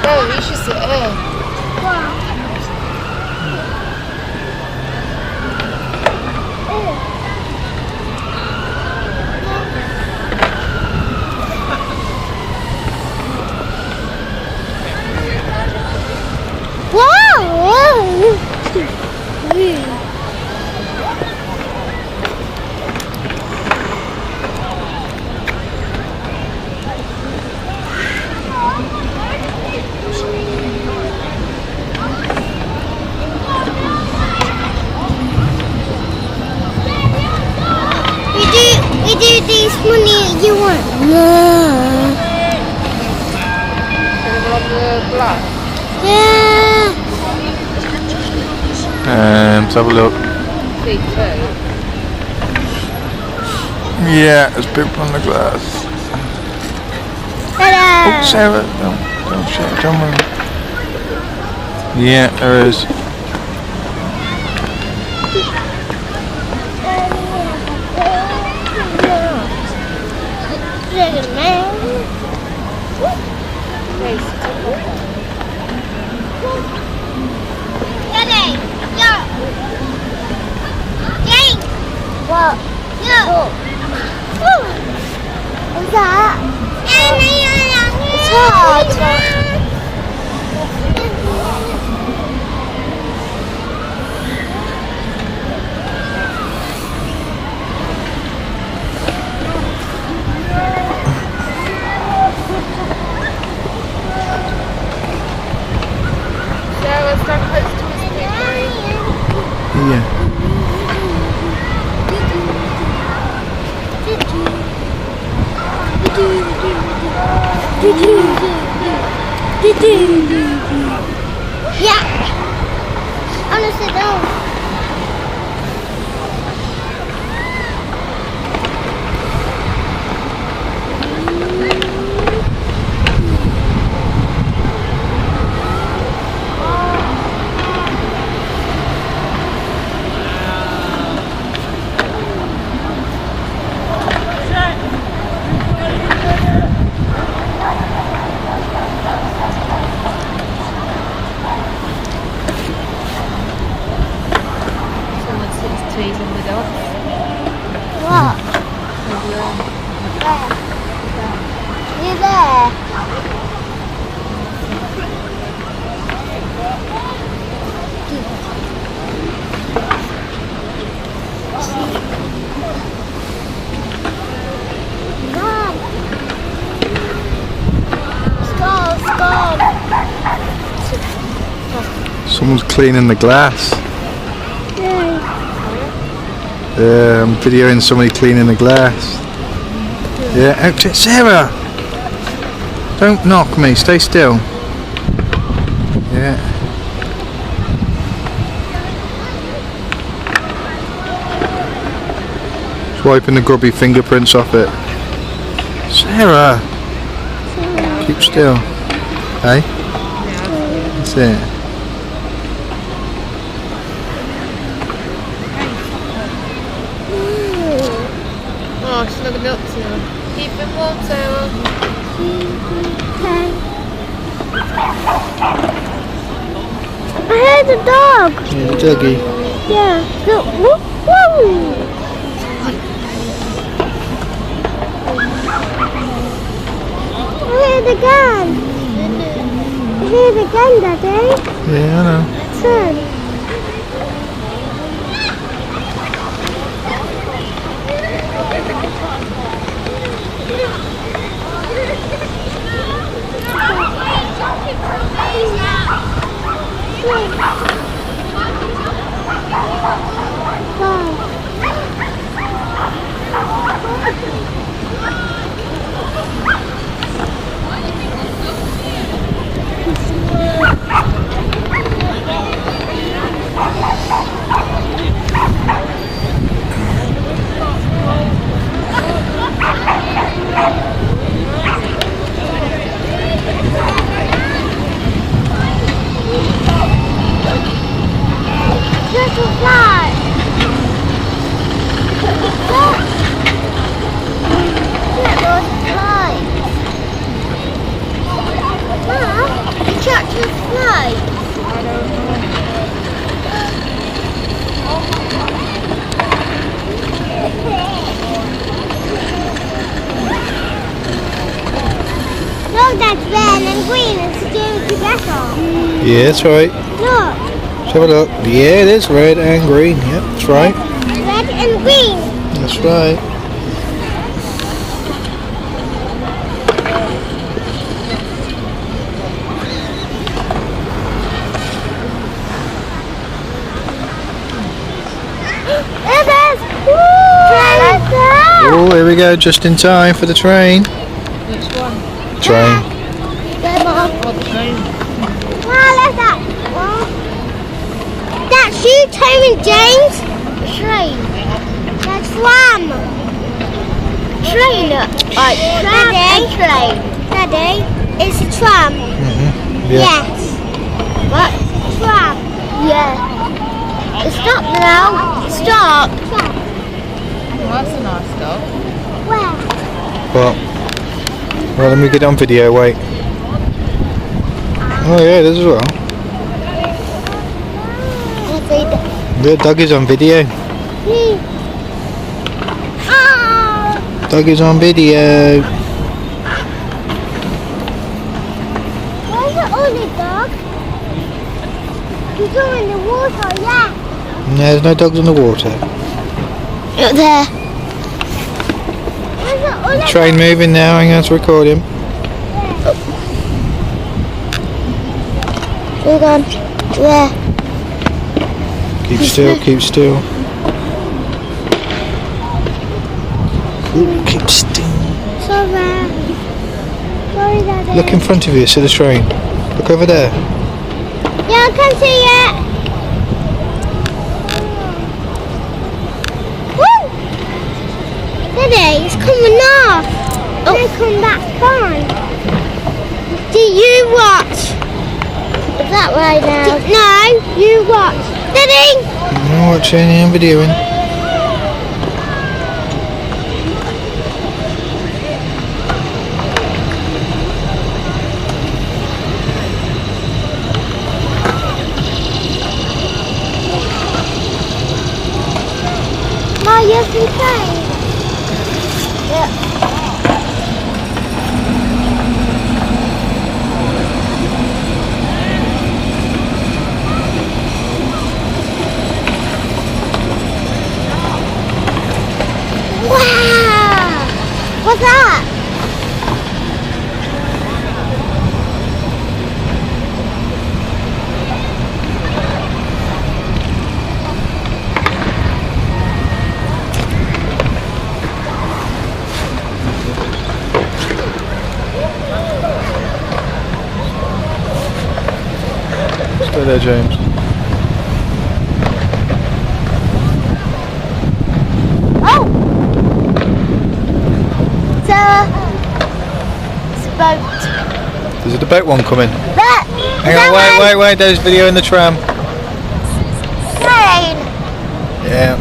No, you should sit here. You do this money you want. No. On the black. Yeah. Let's have a look. Big two. Yeah, there's people on the glass. Ta-da. Oh, Sarah, don't shake, don't move. Yeah, there is. Daddy, yeah. Jane. What? Yeah. What's that? It's hard. Sarah, stand close to his big Yeah. Yeah. I'm gonna sit down. teasing the dog. What? Where? You there? Mom. Stop. Someone's cleaning the glass. Yeah. I'm videoing somebody cleaning the glass. Yeah, actually, Sarah! Don't knock me, stay still. Yeah. Just wiping the grubby fingerprints off it. Sarah! Keep still. Hey? That's it. Oh, she's not up to you. Keep it warm, Sarah. I heard the dog. Yeah, the doggy. Yeah. Look. Woo, woo. I hear the gun. I hear the gun, Daddy. Yeah, I know. Son. red and green and still together. Yeah, that's right. Look, Let's have a look. Yeah, it is red and green. Yep, that's right. red and green. That's right. It is. Woo! Oh, here we go, just in time for the train. Which one? Train. Oh, the train. Wow, look at that. Wow. That's you, Tom and James. Train. That's tram. Train. Right, tram and train. Daddy, it's a tram. Yeah. Yes. What? Tram. Yeah. Stop now. Stop. Stop. Oh, that's a nice dog. Where? Well, let me get on video, wait. Oh yeah, it is as well. The dog is on video. Oh. Dog is on video. Where's the only dog? He's all in the water, yeah. No, there's no dogs in the water. Look there. Where's the only Train moving now, hang on to record him. Hold on. Yeah. Keep still, keep still. Ooh, keep still. Sorry. Sorry, Daddy. Look in front of you, see the train. Look over there. Yeah, I can see it. Woo! Daddy, it's coming off. Oh. They come back on. Do you watch? Is that right now? No, you watch. Daddy! I'm watching, I'm videoing. Ma, yes, we can. Yeah. Wow! What's that? Stay there, James. Oh! It's a boat. There's a boat one coming. That! Hang on, wait, there's video in the tram. Train! Yeah.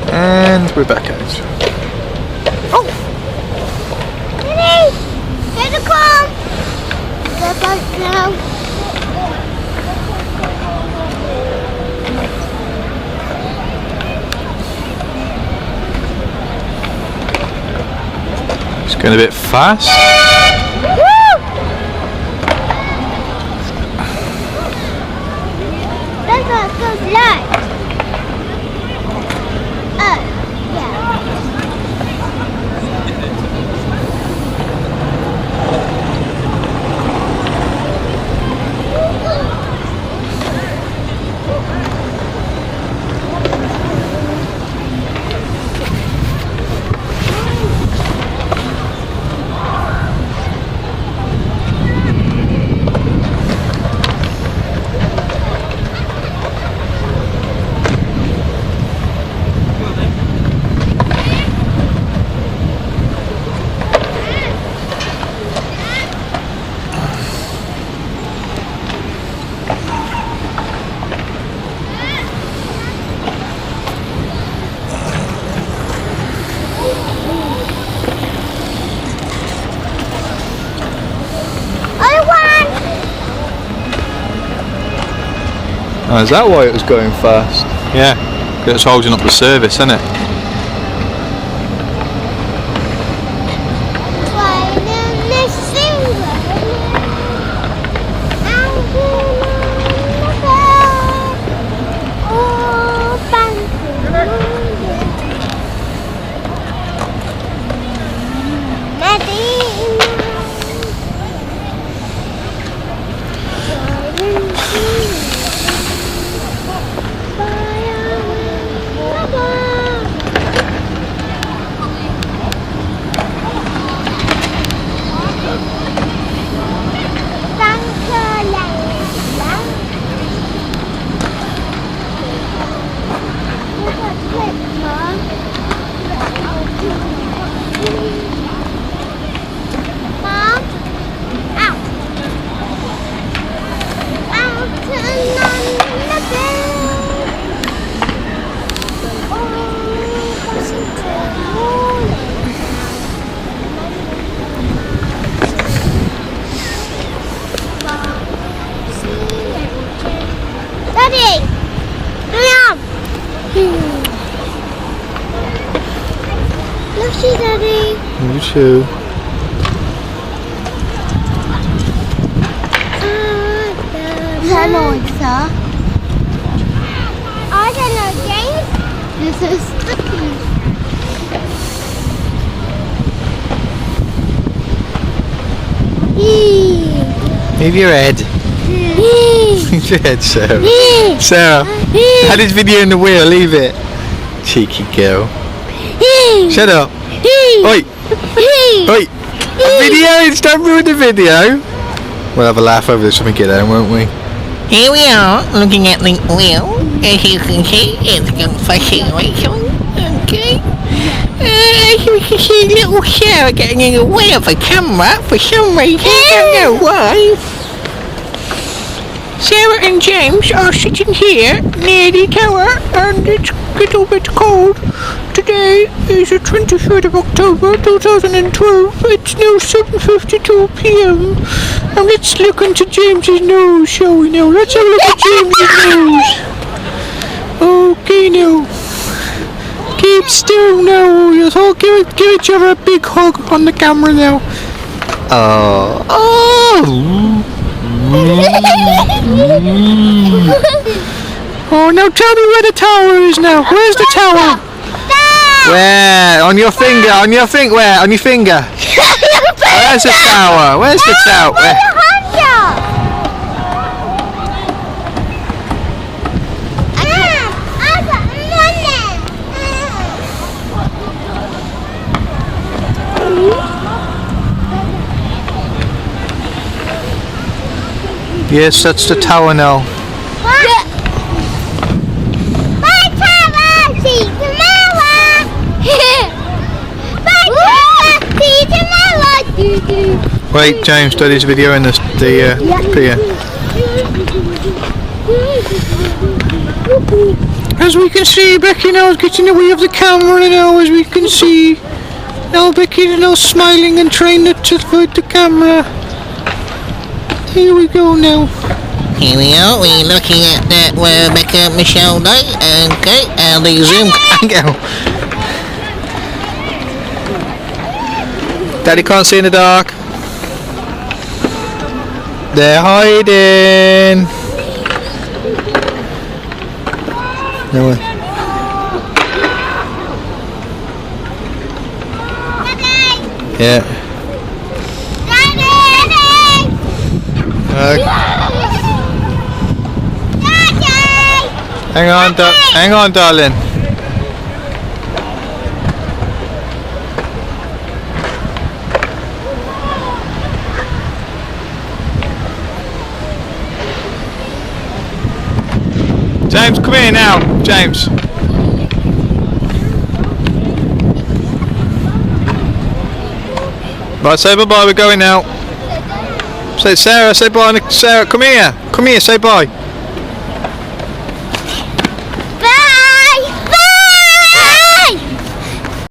And we're back out. Oh! Daddy! Here they come! The boat now. It's going a bit fast. Woo! That's what goes light. Oh, yeah. Oh, is that why it was going fast? Yeah, 'cause it's holding up the service, isn't it? Love you, Daddy. You too. Is that Alexa? I don't know, James. This is sticky. Leave your head. Leave your head, Sarah. Sarah, Daddy's video in the wheel, leave it. Cheeky girl. Shut up. Oi. Oi. A video, don't ruin the video. We'll have a laugh over this when we get there, won't we? Here we are, looking at the wheel. As you can see, it's got fascination. Okay. As you can see, little Sarah getting in the way of the camera for some reason. I don't know why. Sarah and James are sitting here near the tower, and it's a little bit cold. Today is the 23rd of October 2012. It's now 7:52 p.m. And let's look into James's nose, shall we now? Let's have a look at James's nose. Okay now. Keep still now. Yes, I'll give each other a big hug on the camera now. Oh. Oh, now tell me where the tower is now. Where's the tower? Where? On your finger, on your finger, where? On your finger. Where's the tower? Where's the tower? Where? Yes, that's the tower now. Wait, James, Daddy's video in the pier. As we can see, Becky now is getting away of the camera now, as we can see. Now Becky is now smiling and trying not to avoid the camera. Here we go now. Here we are, we're looking at that where Rebecca Michelle Day. Okay, and the zoom angle. Daddy can't see in the dark. They're hiding. No way. Yeah. Hang on, darling. James, come here now, James. Right, say bye-bye, we're going now. Say Sarah, say bye, Sarah, come here, say bye.